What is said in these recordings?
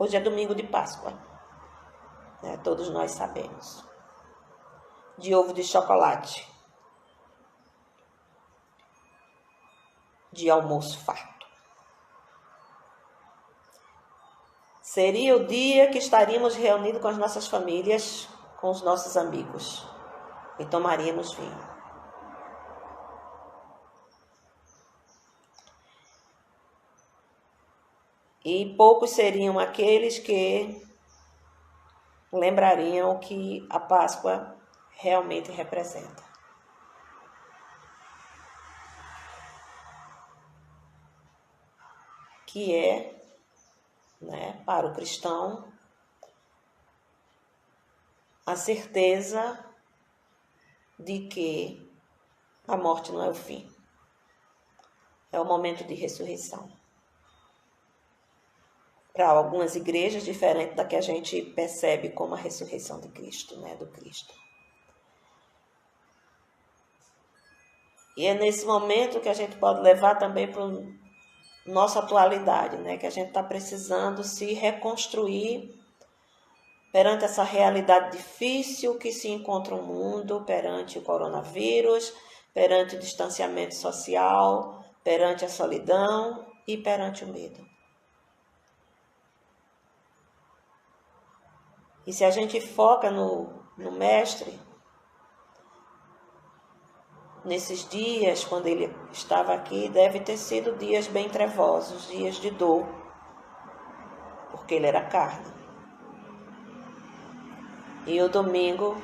Hoje é domingo de Páscoa, né? Todos nós sabemos. De ovo de chocolate. De almoço farto. Seria o dia que estaríamos reunidos com as nossas famílias, com os nossos amigos, e tomaríamos vinho. E poucos seriam aqueles que lembrariam o que a Páscoa realmente representa. Que é, né, para o cristão, a certeza de que a morte não é o fim. É o momento de ressurreição. Para algumas igrejas, diferente da que a gente percebe como a ressurreição de Cristo, né, do Cristo. E é nesse momento que a gente pode levar também para nossa atualidade, né, que a gente está precisando se reconstruir perante essa realidade difícil que se encontra o mundo, perante o coronavírus, perante o distanciamento social, perante a solidão e perante o medo. E se a gente foca no Mestre, nesses dias, quando ele estava aqui, deve ter sido dias bem trevosos, dias de dor, porque ele era carne. E o domingo,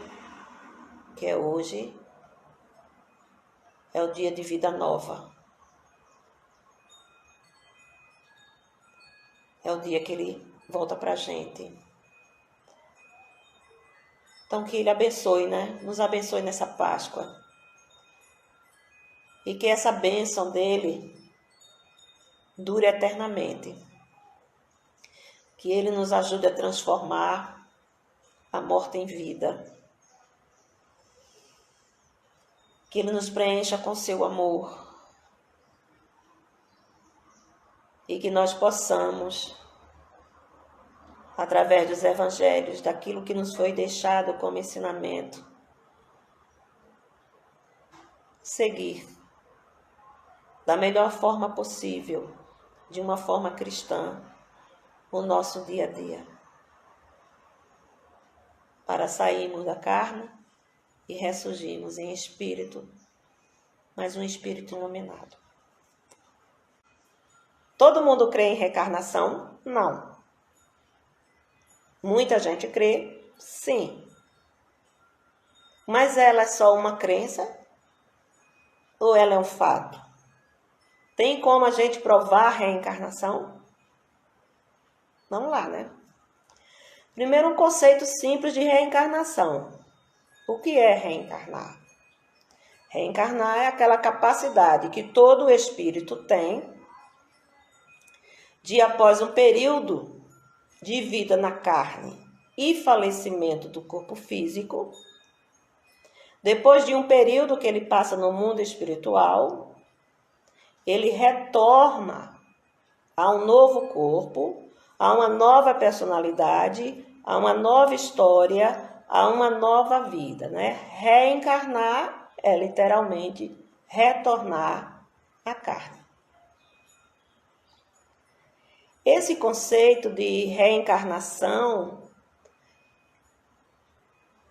que é hoje, é o dia de vida nova. É o dia que ele volta para a gente. Então, que ele abençoe, né? Nos abençoe nessa Páscoa. E que essa bênção dele dure eternamente. Que ele nos ajude a transformar a morte em vida. Que ele nos preencha com seu amor. E que nós possamos, através dos evangelhos, daquilo que nos foi deixado como ensinamento, seguir da melhor forma possível, de uma forma cristã, o nosso dia a dia, para sairmos da carne e ressurgirmos em espírito, mas um espírito iluminado. Todo mundo crê em reencarnação? Não. Muita gente crê, sim. Mas ela é só uma crença ou ela é um fato? Tem como a gente provar a reencarnação? Vamos lá, né? Primeiro, um conceito simples de reencarnação. O que é reencarnar? Reencarnar é aquela capacidade que todo espírito tem de, após um período de vida na carne e falecimento do corpo físico, depois de um período que ele passa no mundo espiritual, ele retorna a um novo corpo, a uma nova personalidade, a uma nova história, a uma nova vida, né? Reencarnar é literalmente retornar à carne. Esse conceito de reencarnação,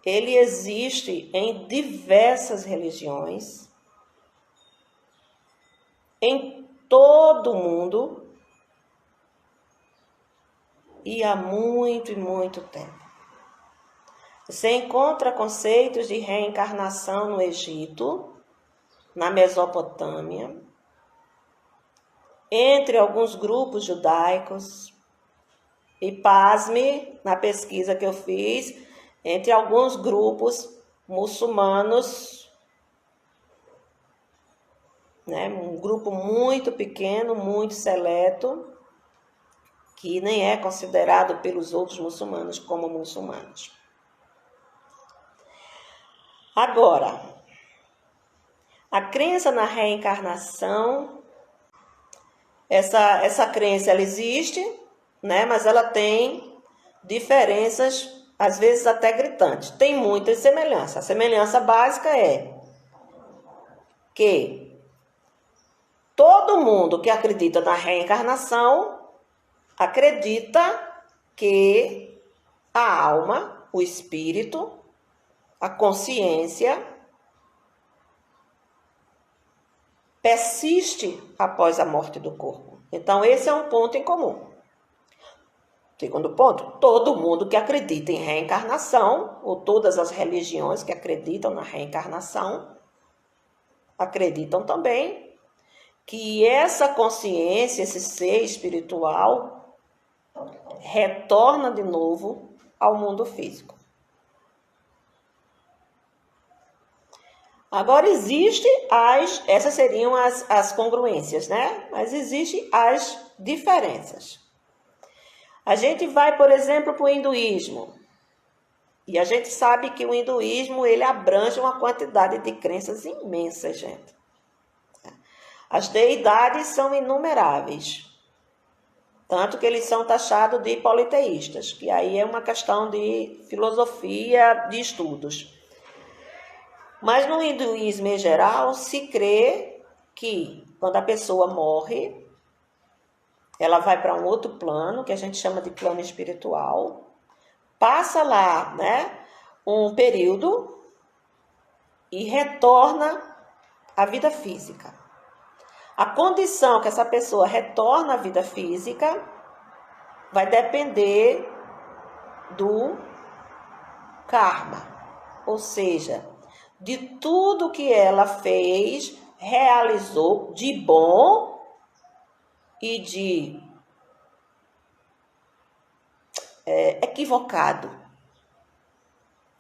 ele existe em diversas religiões, em todo o mundo e há muito e muito tempo. Você encontra conceitos de reencarnação no Egito, na Mesopotâmia, entre alguns grupos judaicos, e pasme, na pesquisa que eu fiz, entre alguns grupos muçulmanos, né? Um grupo muito pequeno, muito seleto, que nem é considerado pelos outros muçulmanos como muçulmanos. Agora, a crença na reencarnação, essa crença ela existe né? Mas ela tem diferenças, às vezes até gritantes. Tem muitas semelhanças. A semelhança básica é que todo mundo que acredita na reencarnação acredita que a alma, o espírito, a consciência persiste após a morte do corpo. Então, esse é um ponto em comum. Segundo ponto, todo mundo que acredita em reencarnação, ou todas as religiões que acreditam na reencarnação, acreditam também que essa consciência, esse ser espiritual, retorna de novo ao mundo físico. Agora, essas seriam as congruências, né? Mas existem as diferenças. A gente vai, por exemplo, para o hinduísmo. E a gente sabe que o hinduísmo, ele abrange uma quantidade de crenças imensas, gente. As deidades são inumeráveis. Tanto que eles são taxados de politeístas, que aí é uma questão de filosofia, de estudos. Mas no hinduísmo em geral, se crê que quando a pessoa morre, ela vai para um outro plano, que a gente chama de plano espiritual, passa lá, né, um período e retorna à vida física. A condição que essa pessoa retorna à vida física vai depender do karma, ou seja, de tudo que ela fez, realizou de bom e de equivocado.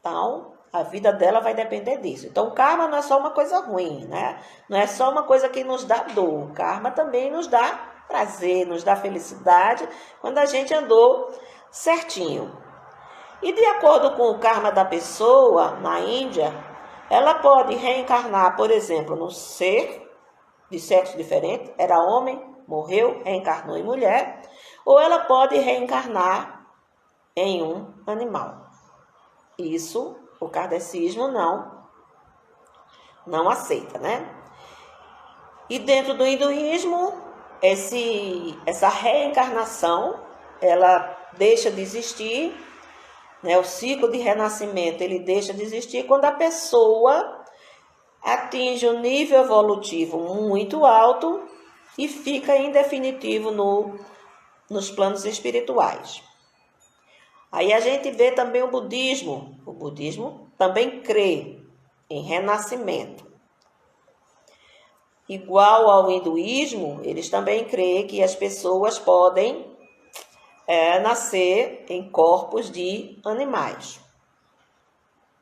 Então, a vida dela vai depender disso. Então, o karma não é só uma coisa ruim, né? Não é só uma coisa que nos dá dor. O karma também nos dá prazer, nos dá felicidade, quando a gente andou certinho. E de acordo com o karma da pessoa, na Índia, ela pode reencarnar, por exemplo, num ser de sexo diferente, era homem, morreu, reencarnou em mulher, ou ela pode reencarnar em um animal. Isso o kardecismo não aceita, né? E dentro do hinduísmo, essa reencarnação, ela deixa de existir, né? O ciclo de renascimento, ele deixa de existir quando a pessoa atinge um nível evolutivo muito alto e fica em definitivo nos planos espirituais. Aí a gente vê também o budismo. O budismo também crê em renascimento. Igual ao hinduísmo, eles também creem que as pessoas podem nascer em corpos de animais.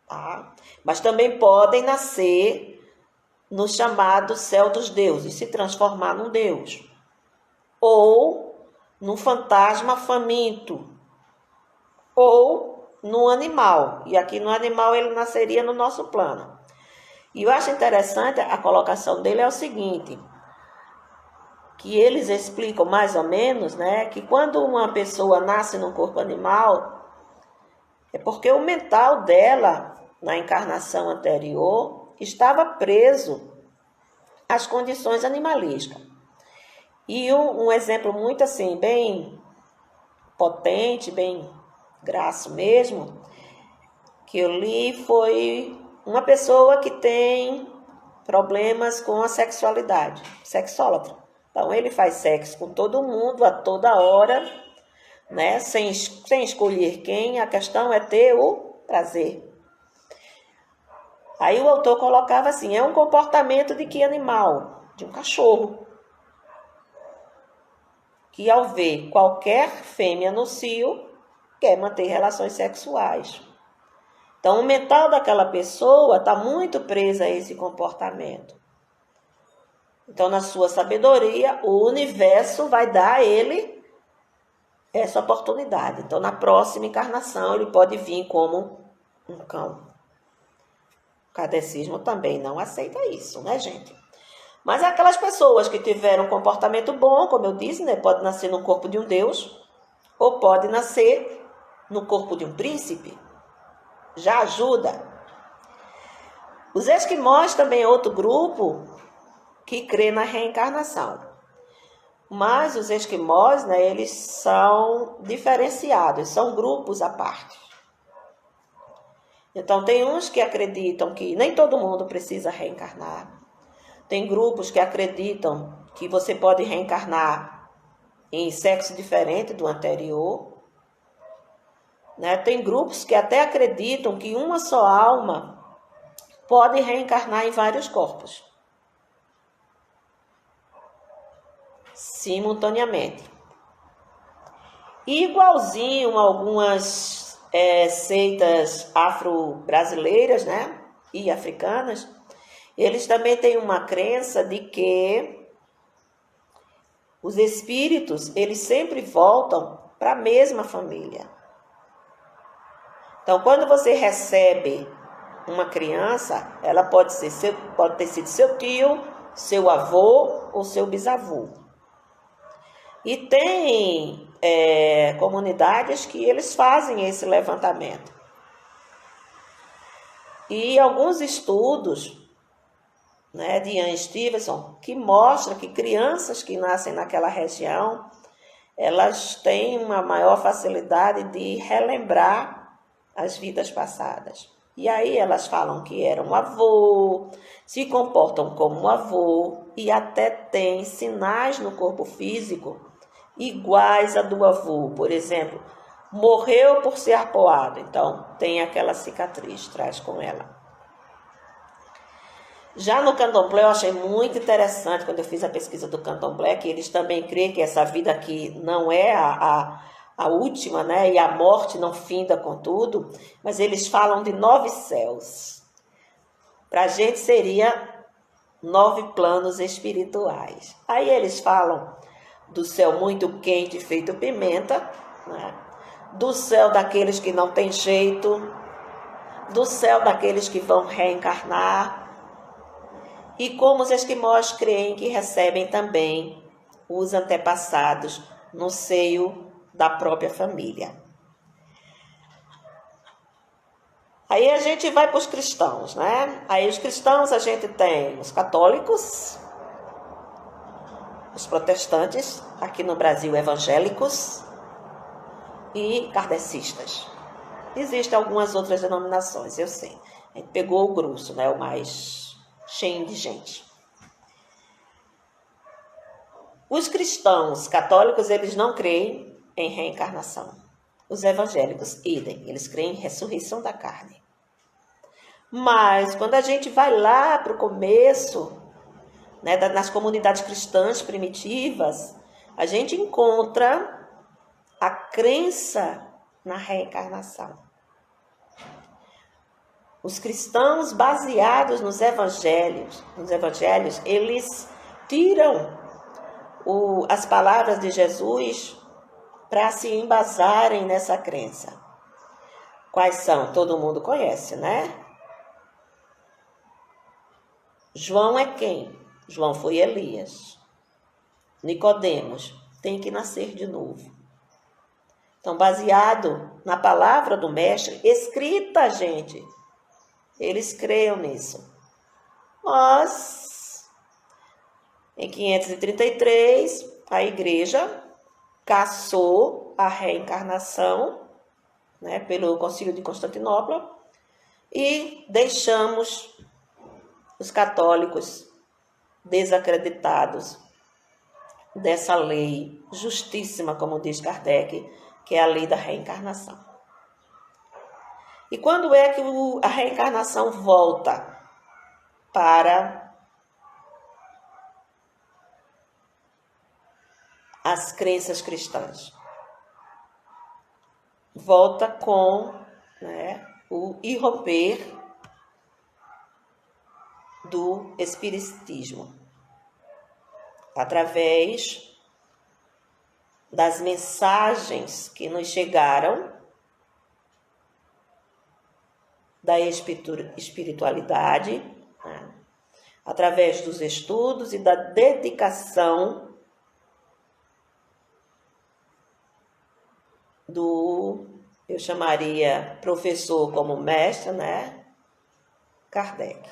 Tá? Mas também podem nascer no chamado céu dos deuses, se transformar num deus. Ou num fantasma faminto. Ou no animal. E aqui no animal ele nasceria no nosso plano. E eu acho interessante a colocação dele é o seguinte, que eles explicam mais ou menos, né, que quando uma pessoa nasce num corpo animal, é porque o mental dela, na encarnação anterior, estava preso às condições animalísticas. E um exemplo muito assim, bem potente, bem graço mesmo, que eu li foi uma pessoa que tem problemas com a sexualidade, sexólatra. Então, ele faz sexo com todo mundo, a toda hora, né? Sem escolher quem, a questão é ter o prazer. Aí o autor colocava assim, é um comportamento de que animal? De um cachorro. Que ao ver qualquer fêmea no cio, quer manter relações sexuais. Então, o mental daquela pessoa está muito preso a esse comportamento. Então, na sua sabedoria, o universo vai dar a ele essa oportunidade. Então, na próxima encarnação, ele pode vir como um cão. O kardecismo também não aceita isso, né, gente? Mas aquelas pessoas que tiveram um comportamento bom, como eu disse, né, pode nascer no corpo de um deus, ou pode nascer no corpo de um príncipe. Já ajuda. Os esquimós também é outro grupo que crê na reencarnação. Mas os esquimós, né, eles são diferenciados, são grupos à parte. Então, tem uns que acreditam que nem todo mundo precisa reencarnar. Tem grupos que acreditam que você pode reencarnar em sexo diferente do anterior. Né? Tem grupos que até acreditam que uma só alma pode reencarnar em vários corpos, simultaneamente. Igualzinho a algumas seitas afro-brasileiras, né, e africanas, eles também têm uma crença de que os espíritos, eles sempre voltam para a mesma família. Então, quando você recebe uma criança, ela pode ter sido seu tio, seu avô ou seu bisavô. E tem comunidades que eles fazem esse levantamento. E alguns estudos, né, de Ian Stevenson, que mostram que crianças que nascem naquela região, elas têm uma maior facilidade de relembrar as vidas passadas. E aí elas falam que eram um avô, se comportam como um avô e até têm sinais no corpo físico iguais a do avô. Por exemplo, morreu por ser arpoado, então tem aquela cicatriz, traz com ela. Já no candomblé, eu achei muito interessante quando eu fiz a pesquisa do candomblé, que eles também creem que essa vida aqui não é a última, né? E a morte não finda com tudo, mas eles falam de 9 céus. Para a gente seria 9 planos espirituais. Aí eles falam do céu muito quente, feito pimenta, né? Do céu daqueles que não tem jeito, do céu daqueles que vão reencarnar, e como os esquimós creem que recebem também os antepassados no seio da própria família. Aí a gente vai para os cristãos, né? Aí os cristãos a gente tem os católicos, os protestantes, aqui no Brasil evangélicos e kardecistas. Existem algumas outras denominações, eu sei. A gente pegou o grosso, né? O mais cheio de gente. Os cristãos católicos, eles não creem em reencarnação. Os evangélicos, idem, eles creem em ressurreição da carne. Mas, quando a gente vai lá para o começo, né, nas comunidades cristãs primitivas, a gente encontra a crença na reencarnação. Os cristãos, baseados nos evangelhos, eles tiram as palavras de Jesus para se embasarem nessa crença. Quais são? Todo mundo conhece, né? João é quem? João foi Elias. Nicodemos tem que nascer de novo. Então, baseado na palavra do mestre, escrita, gente, eles creiam nisso. Mas, em 533, a igreja cassou a reencarnação, né, pelo Concílio de Constantinopla, e deixamos os católicos desacreditados dessa lei justíssima, como diz Kardec, que é a lei da reencarnação. E quando é que a reencarnação volta para as crenças cristãs? Volta com, né, o irromper do espiritismo, através das mensagens que nos chegaram da espiritualidade, né, através dos estudos e da dedicação eu chamaria professor como mestre, né? Kardec.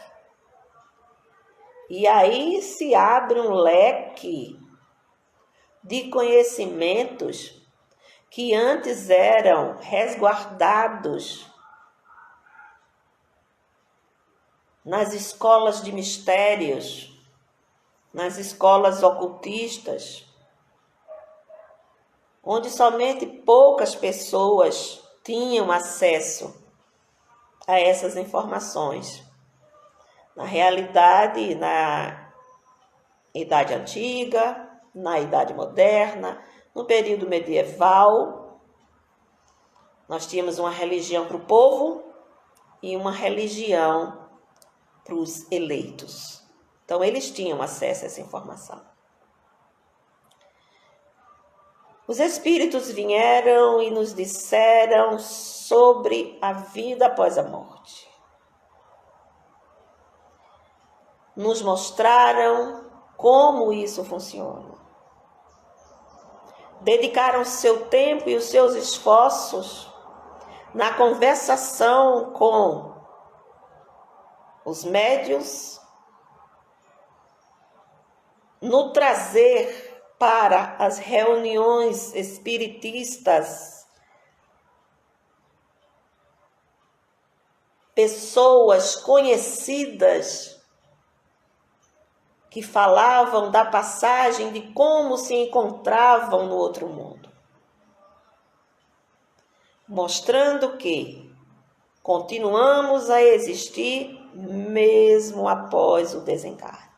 E aí se abre um leque de conhecimentos que antes eram resguardados nas escolas de mistérios, nas escolas ocultistas, onde somente poucas pessoas tinham acesso a essas informações. Na realidade, na Idade Antiga, na Idade Moderna, no período medieval, nós tínhamos uma religião para o povo e uma religião para os eleitos. Então, eles tinham acesso a essa informação. Os espíritos vieram e nos disseram sobre a vida após a morte. Nos mostraram como isso funciona. Dedicaram seu tempo e os seus esforços na conversação com os médiuns, no trazer para as reuniões espiritistas pessoas conhecidas que falavam da passagem de como se encontravam no outro mundo, mostrando que continuamos a existir mesmo após o desencarne.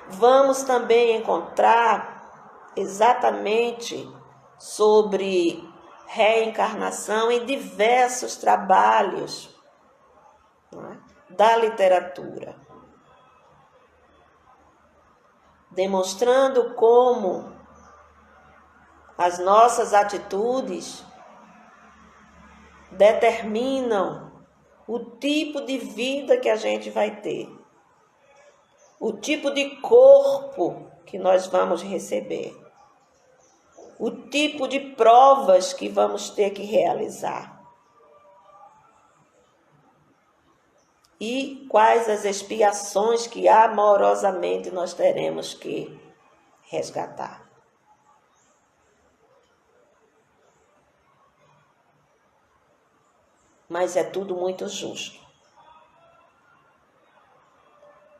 Vamos também encontrar exatamente sobre reencarnação em diversos trabalhos, né, da literatura, demonstrando como as nossas atitudes determinam o tipo de vida que a gente vai ter, o tipo de corpo que nós vamos receber, o tipo de provas que vamos ter que realizar e quais as expiações que amorosamente nós teremos que resgatar. Mas é tudo muito justo.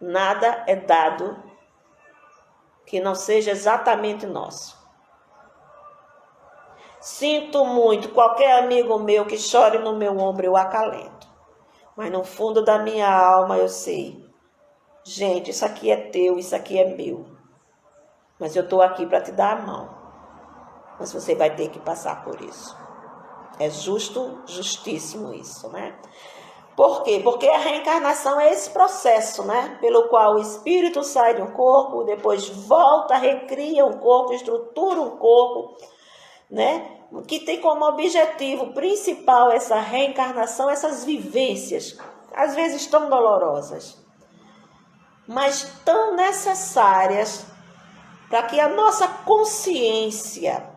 Nada é dado que não seja exatamente nosso. Sinto muito, qualquer amigo meu que chore no meu ombro, eu acalento. Mas no fundo da minha alma eu sei, gente, isso aqui é teu, isso aqui é meu. Mas eu estou aqui para te dar a mão. Mas você vai ter que passar por isso. É justo, justíssimo isso, né? Por quê? Porque a reencarnação é esse processo, né? Pelo qual o espírito sai de um corpo, depois volta, recria um corpo, estrutura um corpo, né? Que tem como objetivo principal essa reencarnação, essas vivências, às vezes tão dolorosas, mas tão necessárias para que a nossa consciência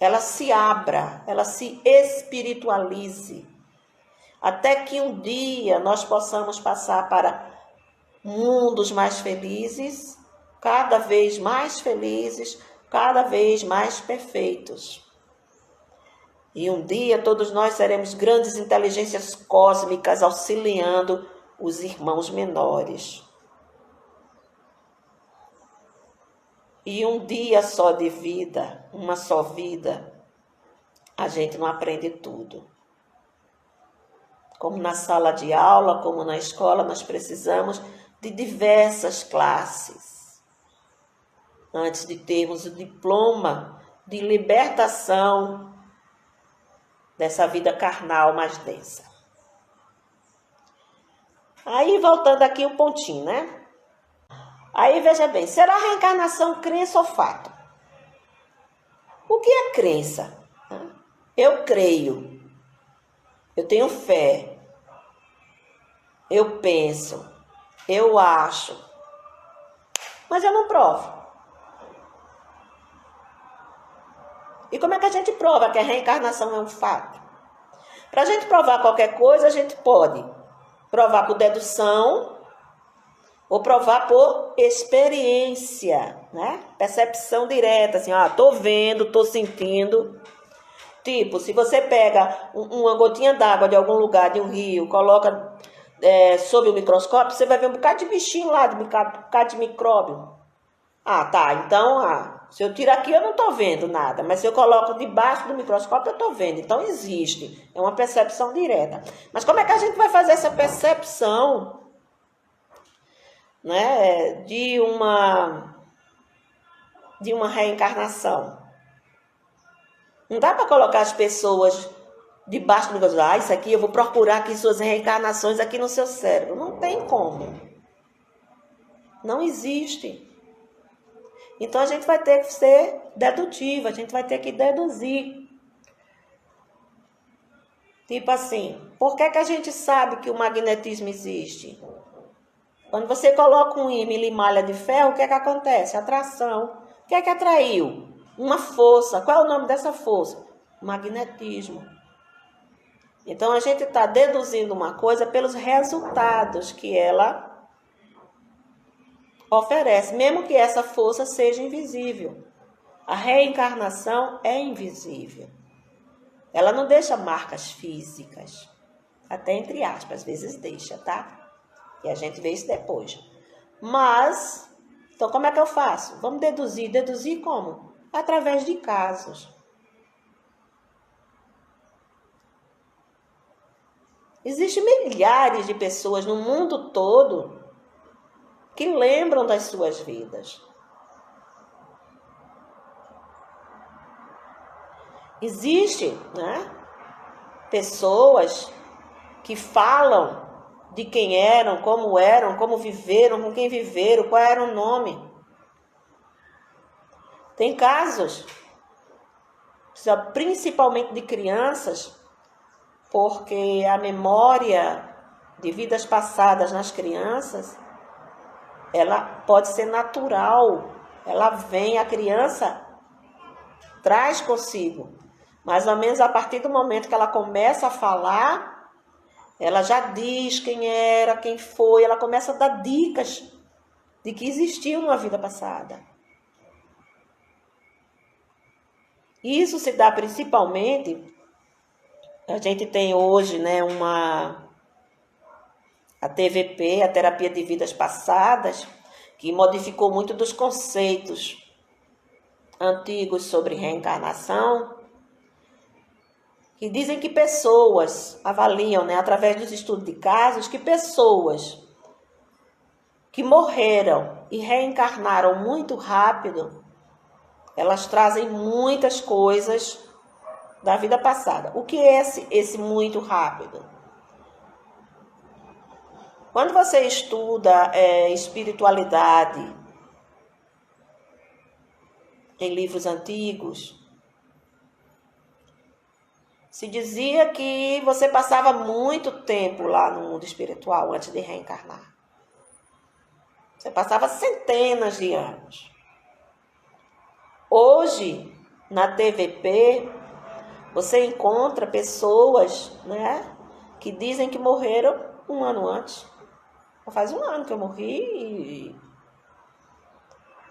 ela se abra, ela se espiritualize, até que um dia nós possamos passar para mundos mais felizes, cada vez mais felizes, cada vez mais perfeitos. E um dia todos nós seremos grandes inteligências cósmicas auxiliando os irmãos menores. E um dia só de vida, uma só vida, a gente não aprende tudo. Como na sala de aula, como na escola, nós precisamos de diversas classes antes de termos o diploma de libertação dessa vida carnal mais densa. Aí, voltando aqui o pontinho, né? Aí, veja bem, será a reencarnação crença ou fato? O que é crença? Eu creio, eu tenho fé, eu penso, eu acho, mas eu não provo. E como é que a gente prova que a reencarnação é um fato? Para a gente provar qualquer coisa, a gente pode provar por dedução ou provar por experiência, né? Percepção direta, assim, tô vendo, tô sentindo. Tipo, se você pega uma gotinha d'água de algum lugar, de um rio, coloca sob o microscópio, você vai ver um bocado de bichinho lá, um bocado de micróbio. Tá, então, se eu tiro aqui eu não estou vendo nada, mas se eu coloco debaixo do microscópio eu estou vendo, então existe, é uma percepção direta. Mas como é que a gente vai fazer essa percepção, né, de uma reencarnação? Não dá para colocar as pessoas debaixo do microscópio, isso aqui eu vou procurar aqui suas reencarnações aqui no seu cérebro. Não tem como. Não existe. Então a gente vai ter que ser dedutivo, a gente vai ter que deduzir. Tipo assim, por que a gente sabe que o magnetismo existe? Quando você coloca um ímã e limalha de ferro, o que acontece? Atração. O que atraiu? Uma força. Qual é o nome dessa força? Magnetismo. Então a gente está deduzindo uma coisa pelos resultados que ela oferece, mesmo que essa força seja invisível. A reencarnação é invisível. Ela não deixa marcas físicas. Até entre aspas, às vezes deixa, tá? E a gente vê isso depois. Mas, então como é que eu faço? Vamos deduzir. Deduzir como? Através de casos. Existem milhares de pessoas no mundo todo que lembram das suas vidas. Existem, né, pessoas que falam de quem eram, como viveram, com quem viveram, qual era o nome. Tem casos, principalmente de crianças, porque a memória de vidas passadas nas crianças, ela pode ser natural, ela vem, a criança traz consigo, mais ou menos a partir do momento que ela começa a falar, ela já diz quem era, quem foi, ela começa a dar dicas de que existiu numa vida passada. Isso se dá principalmente, a gente tem hoje, né, a TVP, a terapia de vidas passadas, que modificou muito dos conceitos antigos sobre reencarnação, que dizem que pessoas avaliam, né, através dos estudos de casos, que pessoas que morreram e reencarnaram muito rápido, elas trazem muitas coisas da vida passada. O que é esse muito rápido? Quando você estuda espiritualidade em livros antigos, se dizia que você passava muito tempo lá no mundo espiritual antes de reencarnar. Você passava centenas de anos. Hoje, na TVP, você encontra pessoas, né, que dizem que morreram um ano antes. Faz um ano que eu morri e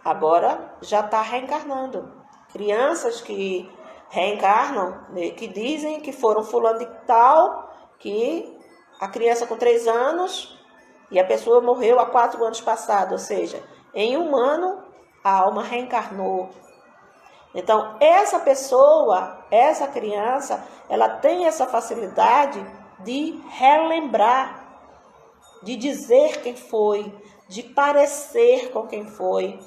agora já está reencarnando. Crianças que reencarnam, que dizem que foram fulano de tal, que a criança com 3 anos e a pessoa morreu há 4 anos passados, ou seja, em um ano a alma reencarnou. Então, essa pessoa, essa criança, ela tem essa facilidade de relembrar, de dizer quem foi, de parecer com quem foi,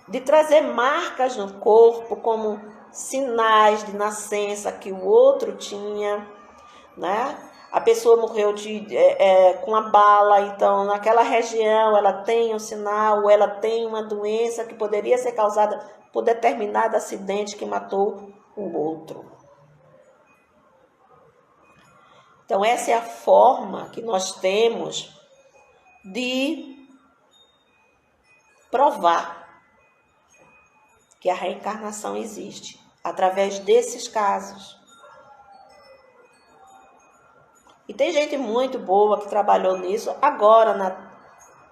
de trazer marcas no corpo como sinais de nascença que o outro tinha, né? A pessoa morreu com a bala, então naquela região ela tem um sinal, ela tem uma doença que poderia ser causada por determinado acidente que matou o outro. Então essa é a forma que nós temos de provar que a reencarnação existe. através desses casos. E tem gente muito boa que trabalhou nisso agora,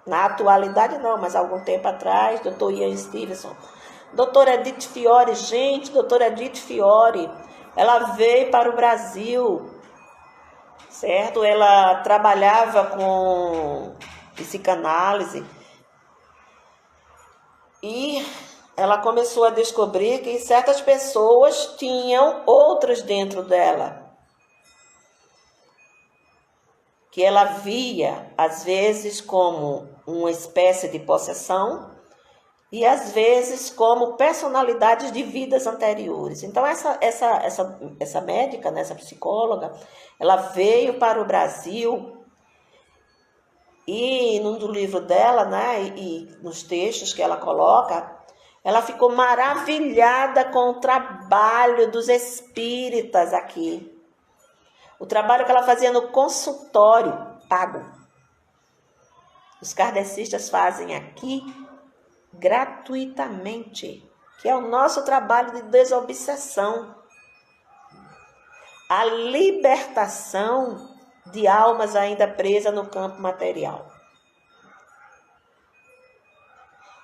na atualidade não, mas há algum tempo atrás, Dr. Ian Stevenson. Doutora Edith Fiore, gente, doutora Edith Fiore, ela veio para o Brasil, certo? Ela trabalhava com psicanálise e ela começou a descobrir que certas pessoas tinham outras dentro dela, que ela via, às vezes, como uma espécie de possessão e, às vezes, como personalidades de vidas anteriores. Então, essa médica, né, essa psicóloga, ela veio para o Brasil e, num do livro dela, né, e nos textos que ela coloca, ela ficou maravilhada com o trabalho dos espíritas aqui. O trabalho que ela fazia no consultório pago. Os kardecistas fazem aqui gratuitamente, que é o nosso trabalho de desobsessão. A libertação de almas ainda presas no campo material.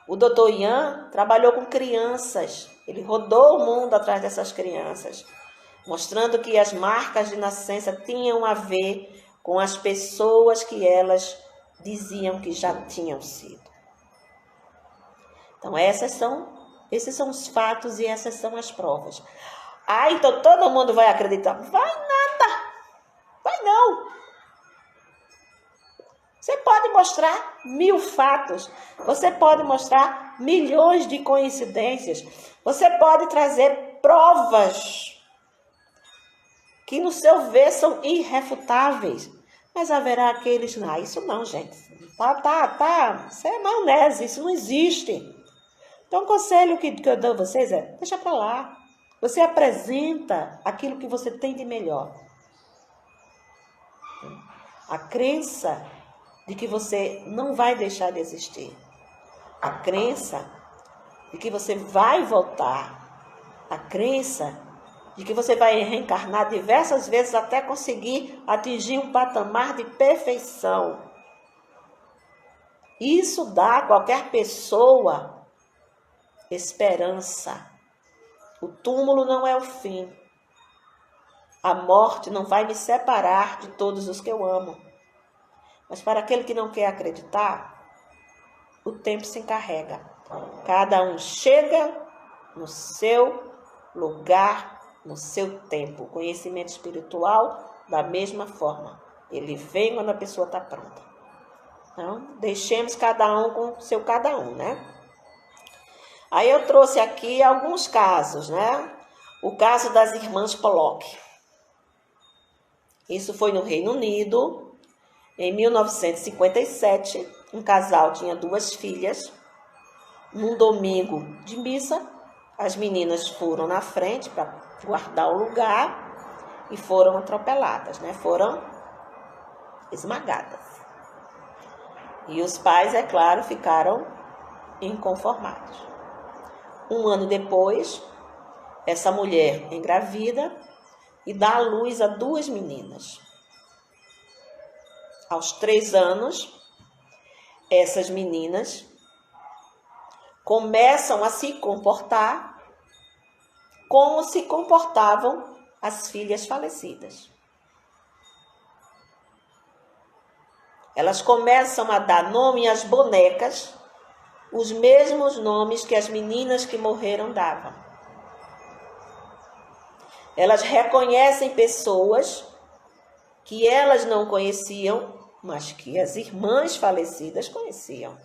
O Dr. Ian trabalhou com crianças. Ele rodou o mundo atrás dessas crianças, mostrando que as marcas de nascença tinham a ver com as pessoas que elas diziam que já tinham sido. Então, esses são os fatos e essas são as provas. Ah, então todo mundo vai acreditar? Vai nada! Vai não! Você pode mostrar 1000 fatos, você pode mostrar milhões de coincidências, você pode trazer provas que no seu ver são irrefutáveis, mas haverá aqueles, não, isso não, gente, isso é maionese, isso não existe. Então, o conselho que eu dou a vocês é, deixa para lá, você apresenta aquilo que você tem de melhor. A crença de que você não vai deixar de existir, a crença de que você vai voltar, a crença de que você vai reencarnar diversas vezes até conseguir atingir um patamar de perfeição. Isso dá a qualquer pessoa esperança. O túmulo não é o fim. A morte não vai me separar de todos os que eu amo. Mas para aquele que não quer acreditar, o tempo se encarrega. Cada um chega no seu lugar, no seu tempo. O conhecimento espiritual, da mesma forma. Ele vem quando a pessoa está pronta. Então, deixemos cada um com o seu cada um, né? Aí eu trouxe aqui alguns casos, né? O caso das irmãs Pollock. Isso foi no Reino Unido. Em 1957, um casal tinha 2 filhas. Num domingo de missa, as meninas foram na frente para guardar o lugar e foram atropeladas, né? Foram esmagadas. E os pais, é claro, ficaram inconformados. Um ano depois, essa mulher engravida e dá à luz a 2 meninas. Aos 3 anos, essas meninas começam a se comportar como se comportavam as filhas falecidas. Elas começam a dar nome às bonecas, os mesmos nomes que as meninas que morreram davam. Elas reconhecem pessoas que elas não conheciam, mas que as irmãs falecidas conheciam.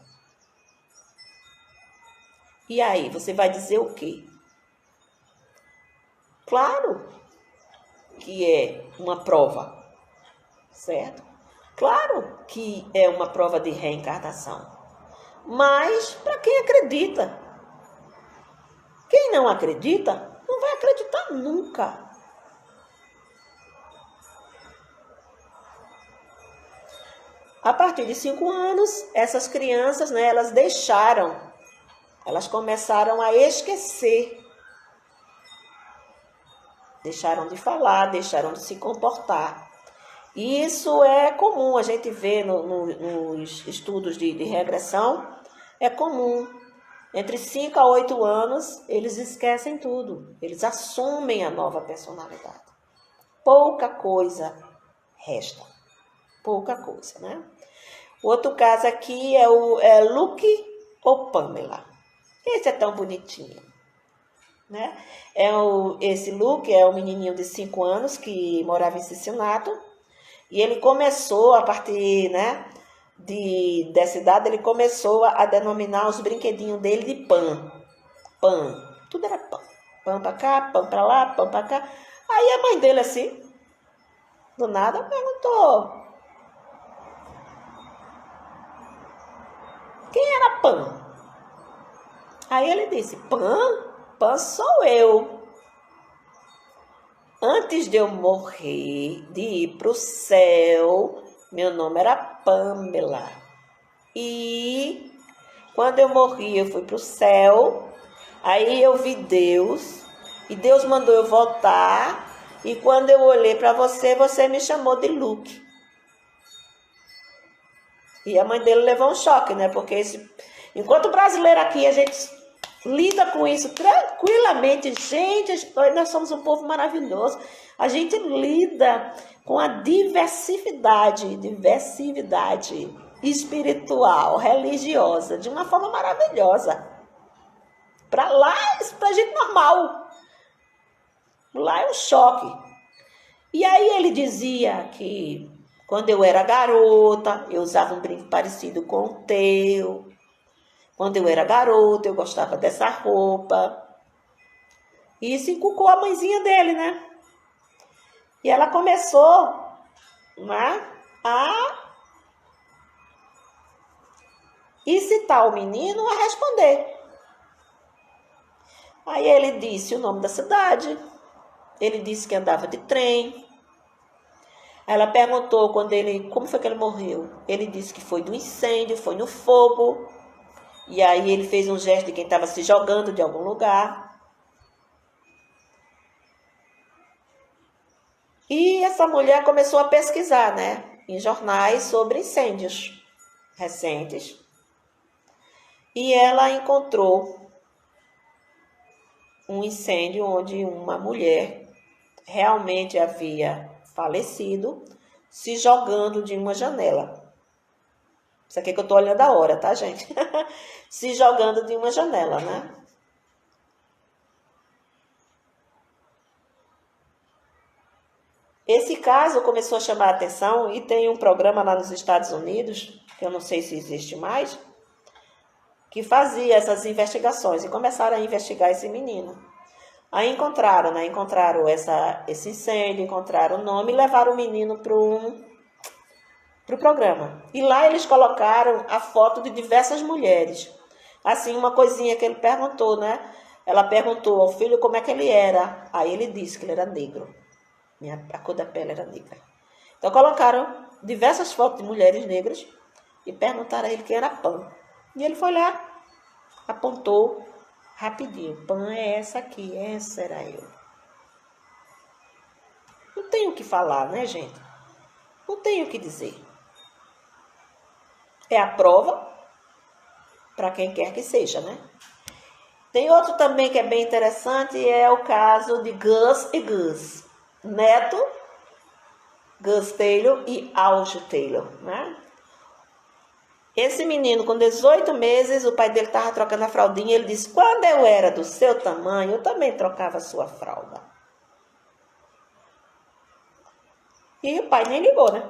E aí, você vai dizer o quê? Claro que é uma prova, certo? Claro que é uma prova de reencarnação. Mas para quem acredita. Quem não acredita, não vai acreditar nunca. A partir de 5 anos, essas crianças, né, elas começaram a esquecer deixaram de falar, deixaram de se comportar. E isso é comum, a gente vê nos estudos de regressão, é comum. Entre 5 a 8 anos, eles esquecem tudo, eles assumem a nova personalidade. Pouca coisa resta, pouca coisa, né? Outro caso aqui é Luke ou Pamela. Esse é tão bonitinho, né? Esse Luke é um menininho de 5 anos que morava em Cincinnati. E ele começou, a partir, né, dessa idade, ele começou a denominar os brinquedinhos dele de pã. Pã. Tudo era pã. Pã pra cá, pã pra lá, pã pra cá. Aí a mãe dele, assim, do nada, perguntou: quem era Pã? Aí ele disse: Pã? Pã sou eu. Antes de eu morrer, de ir para o céu, meu nome era Pamela. E quando eu morri, eu fui para o céu. Aí eu vi Deus. E Deus mandou eu voltar. E quando eu olhei para você, você me chamou de Luke. E a mãe dele levou um choque, né? Porque enquanto brasileiro aqui, a gente lida com isso tranquilamente. Gente, nós somos um povo maravilhoso. A gente lida com a diversidade espiritual, religiosa, de uma forma maravilhosa. Para lá, isso pra gente normal. Lá é um choque. E aí ele dizia que quando eu era garota, eu usava um brinco parecido com o teu. Quando eu era garota, eu gostava dessa roupa. E isso encucou a mãezinha dele, né? E ela começou, né, a incitar o menino a responder. Aí ele disse o nome da cidade. Ele disse que andava de trem. Ela perguntou como foi que ele morreu. Ele disse que foi do incêndio, foi no fogo. E aí ele fez um gesto de quem estava se jogando de algum lugar. E essa mulher começou a pesquisar, né, em jornais sobre incêndios recentes. E ela encontrou um incêndio onde uma mulher realmente havia falecido se jogando de uma janela. Isso aqui que eu tô olhando a hora, tá, gente? Se jogando de uma janela, né? Esse caso começou a chamar a atenção e tem um programa lá nos Estados Unidos, que eu não sei se existe mais, que fazia essas investigações e começaram a investigar esse menino. Aí encontraram, né? Encontraram esse incêndio, encontraram o nome e levaram o menino pro programa. E lá eles colocaram a foto de diversas mulheres. Assim, uma coisinha que ele perguntou, né? Ela perguntou ao filho como é que ele era. Aí ele disse que ele era negro. A cor da pele era negra. Então colocaram diversas fotos de mulheres negras e perguntaram a ele quem era Pam. E ele foi lá, apontou rapidinho. Pam é essa aqui, essa era eu. Não tenho o que falar, né, gente? Não tenho o que dizer. É a prova para quem quer que seja, né? Tem outro também que é bem interessante, é o caso de Gus e Gus. Neto, Gus Taylor e Alge Taylor, né? Esse menino, com 18 meses, o pai dele estava trocando a fraldinha. Ele disse: quando eu era do seu tamanho, eu também trocava a sua fralda. E o pai nem ligou, né?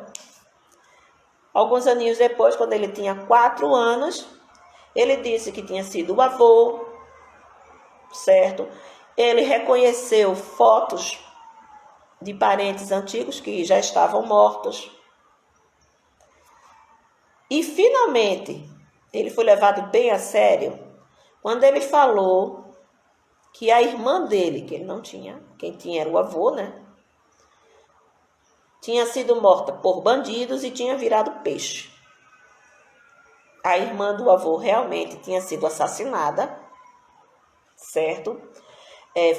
Alguns aninhos depois, quando ele tinha 4 anos, ele disse que tinha sido o avô, certo? Ele reconheceu fotos de parentes antigos que já estavam mortos. E, finalmente, ele foi levado bem a sério quando ele falou que a irmã dele, que ele não tinha, quem tinha era o avô, né? Tinha sido morta por bandidos e tinha virado peixe. A irmã do avô realmente tinha sido assassinada, certo?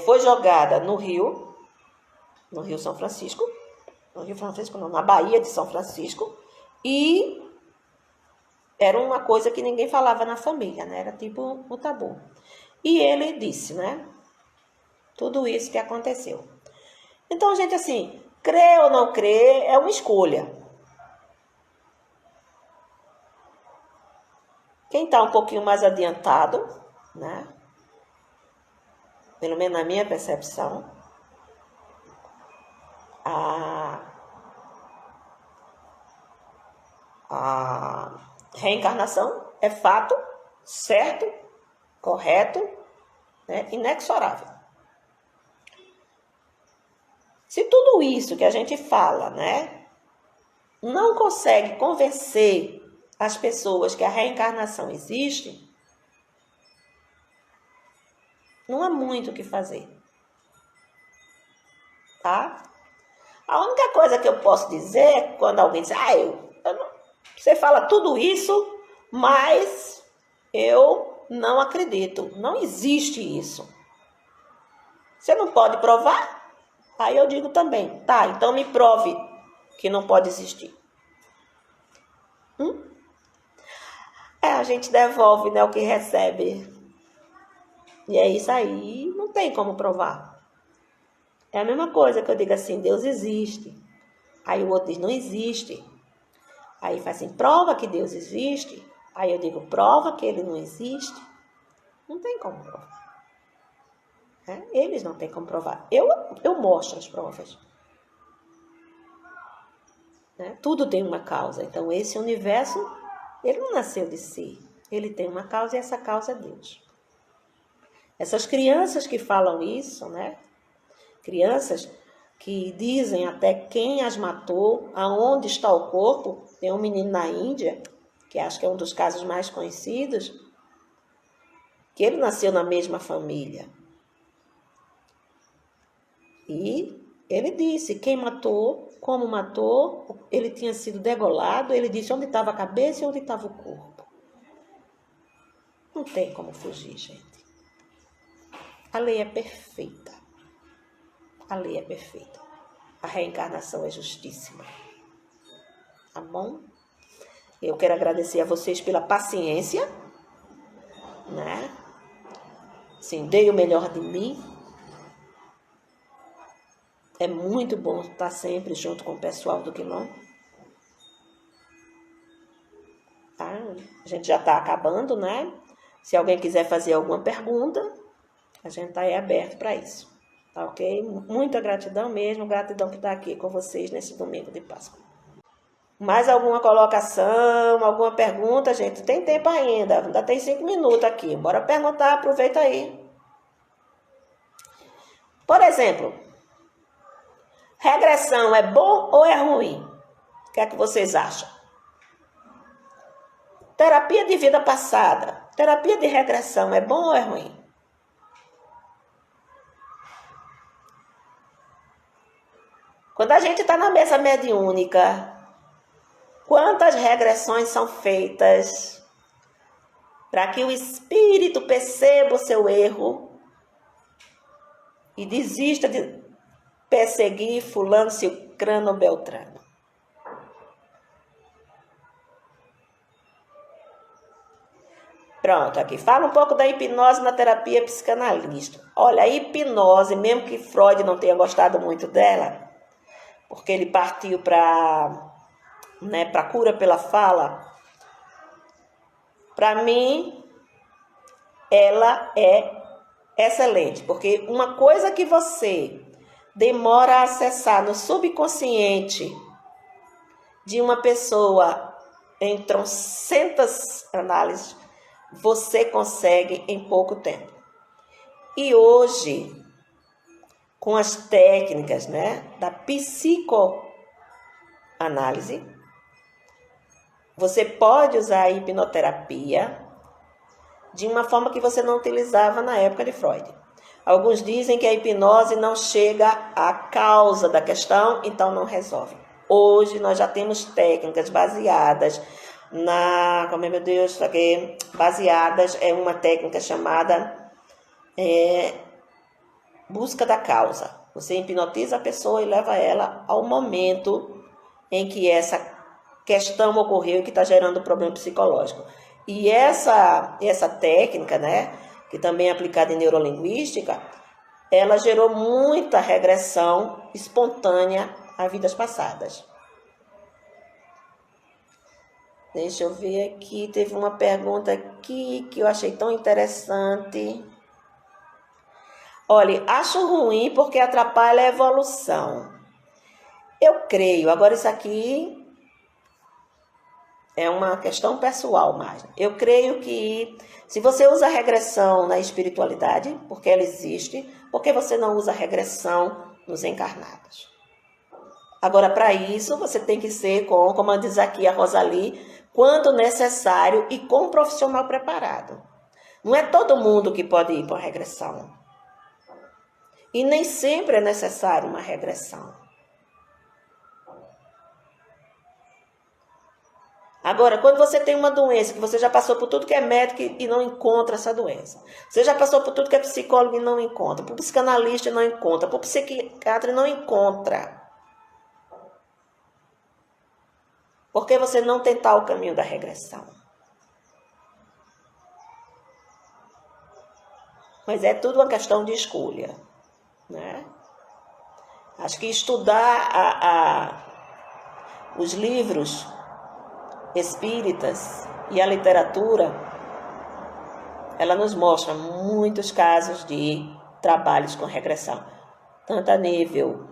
Foi jogada no rio no Rio São Francisco. No Rio São Francisco não, na Baía de São Francisco. E era uma coisa que ninguém falava na família, né? Era tipo um tabu. E ele disse, né? Tudo isso que aconteceu. Então, gente, assim, crer ou não crer é uma escolha. Quem está um pouquinho mais adiantado, né? Pelo menos na minha percepção, a reencarnação é fato, certo, correto, né? Inexorável. Se tudo isso que a gente fala, né, não consegue convencer as pessoas que a reencarnação existe, não há muito o que fazer, tá? A única coisa que eu posso dizer é quando alguém diz, você fala tudo isso, mas eu não acredito, não existe isso. Você não pode provar? Aí eu digo também, tá, então me prove que não pode existir. A gente devolve, né, o que recebe. E é isso aí, não tem como provar. É a mesma coisa que eu digo assim, Deus existe. Aí o outro diz, não existe. Aí faz assim, prova que Deus existe. Aí eu digo, prova que ele não existe. Não tem como provar. Eles não têm como provar. Eu mostro as provas. Tudo tem uma causa. Então, esse universo, ele não nasceu de si. Ele tem uma causa e essa causa é Deus. Essas crianças que falam isso, né? Crianças que dizem até quem as matou, aonde está o corpo. Tem um menino na Índia, que acho que é um dos casos mais conhecidos, que ele nasceu na mesma família. E ele disse quem matou, como matou, ele tinha sido degolado, ele disse onde estava a cabeça e onde estava o corpo. Não tem como fugir, gente. A lei é perfeita. A lei é perfeita. A reencarnação é justíssima. Tá bom? Eu quero agradecer a vocês pela paciência, né? Sim, dei o melhor de mim. É muito bom estar sempre junto com o pessoal do Quilom. Tá? A gente já está acabando, né? Se alguém quiser fazer alguma pergunta, a gente está aí aberto para isso. Tá ok? Muita gratidão mesmo, gratidão por estar aqui com vocês nesse domingo de Páscoa. Mais alguma colocação, alguma pergunta, gente? Tem tempo ainda tem 5 minutos aqui. Bora perguntar, aproveita aí. Por exemplo, regressão é bom ou é ruim? O que é que vocês acham? Terapia de vida passada, terapia de regressão é bom ou é ruim? Quando a gente está na mesa mediúnica, quantas regressões são feitas para que o espírito perceba o seu erro e desista de perseguir fulano, cicrano ou beltrano? Pronto, aqui. Fala um pouco da hipnose na terapia psicanalítica. Olha, a hipnose, mesmo que Freud não tenha gostado muito dela, porque ele partiu para a cura pela fala, para mim, ela é excelente. Porque uma coisa que você demora a acessar no subconsciente de uma pessoa em trocentas análises, você consegue em pouco tempo. E hoje, com as técnicas, né, da psicoanálise, você pode usar a hipnoterapia de uma forma que você não utilizava na época de Freud. Alguns dizem que a hipnose não chega à causa da questão, então não resolve. Hoje nós já temos técnicas baseadas baseadas em uma técnica chamada busca da causa. Você hipnotiza a pessoa e leva ela ao momento em que essa questão ocorreu e que está gerando problema psicológico. E essa técnica, né, que também é aplicada em neurolinguística, ela gerou muita regressão espontânea a vidas passadas. Deixa eu ver aqui, teve uma pergunta aqui que eu achei tão interessante. Olha, acho ruim porque atrapalha a evolução. Eu creio, agora isso aqui é uma questão pessoal mais. Eu creio que se você usa regressão na espiritualidade, porque ela existe, por que você não usa regressão nos encarnados? Agora, para isso, você tem que ser, como diz aqui a Rosali, quando necessário e com um profissional preparado. Não é todo mundo que pode ir para a regressão. E nem sempre é necessário uma regressão. Agora, quando você tem uma doença, que você já passou por tudo que é médico e não encontra essa doença. Você já passou por tudo que é psicólogo e não encontra. Por psicanalista e não encontra. Por psiquiatra e não encontra. Por que você não tentar o caminho da regressão? Mas é tudo uma questão de escolha, né? Acho que estudar os livros espíritas e a literatura, ela nos mostra muitos casos de trabalhos com regressão, tanto a nível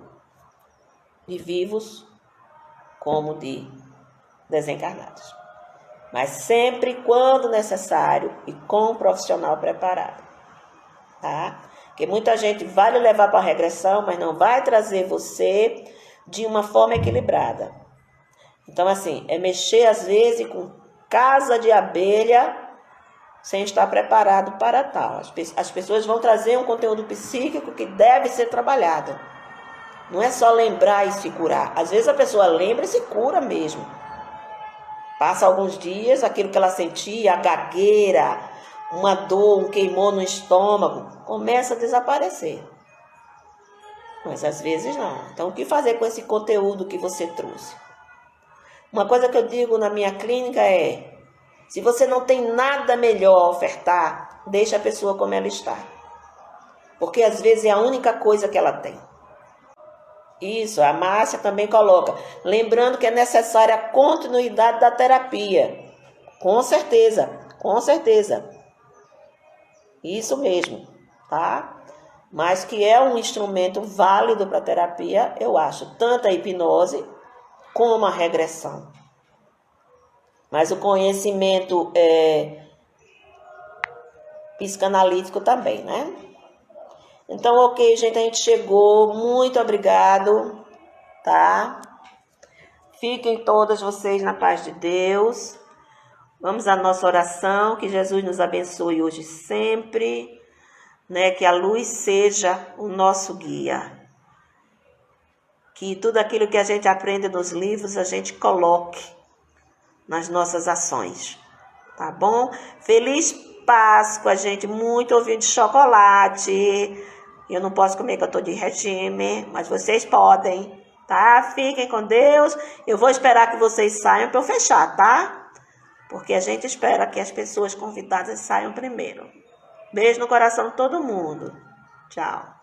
de vivos como de desencarnados. Mas sempre quando necessário e com um profissional preparado, tá? Porque muita gente vai lhe levar para a regressão, mas não vai trazer você de uma forma equilibrada. Então, assim, é mexer às vezes com casa de abelha sem estar preparado para tal. As pessoas vão trazer um conteúdo psíquico que deve ser trabalhado. Não é só lembrar e se curar. Às vezes a pessoa lembra e se cura mesmo. Passa alguns dias, aquilo que ela sentia, a gagueira, uma dor, um queimor no estômago, começa a desaparecer. Mas às vezes não. Então, o que fazer com esse conteúdo que você trouxe? Uma coisa que eu digo na minha clínica é, se você não tem nada melhor a ofertar, deixa a pessoa como ela está. Porque às vezes é a única coisa que ela tem. Isso, a Márcia também coloca. Lembrando que é necessária a continuidade da terapia. Com certeza, com certeza. Isso mesmo, tá? Mas que é um instrumento válido para terapia, eu acho. Tanto a hipnose como a regressão. Mas o conhecimento psicanalítico também, né? Então, ok, gente, a gente chegou. Muito obrigado, tá? Fiquem todas vocês na paz de Deus. Vamos à nossa oração, que Jesus nos abençoe hoje e sempre, né? Que a luz seja o nosso guia. Que tudo aquilo que a gente aprende nos livros, a gente coloque nas nossas ações, tá bom? Feliz Páscoa, gente, muito ovinho de chocolate. Eu não posso comer, que eu estou de regime, mas vocês podem, tá? Fiquem com Deus. Eu vou esperar que vocês saiam para eu fechar, tá? Porque a gente espera que as pessoas convidadas saiam primeiro. Beijo no coração de todo mundo. Tchau.